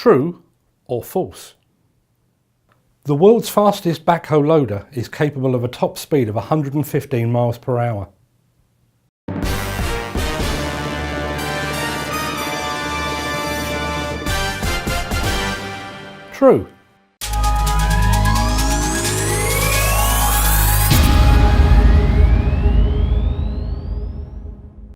True or false? The world's fastest backhoe loader is capable of a top speed of 115 miles per hour. True.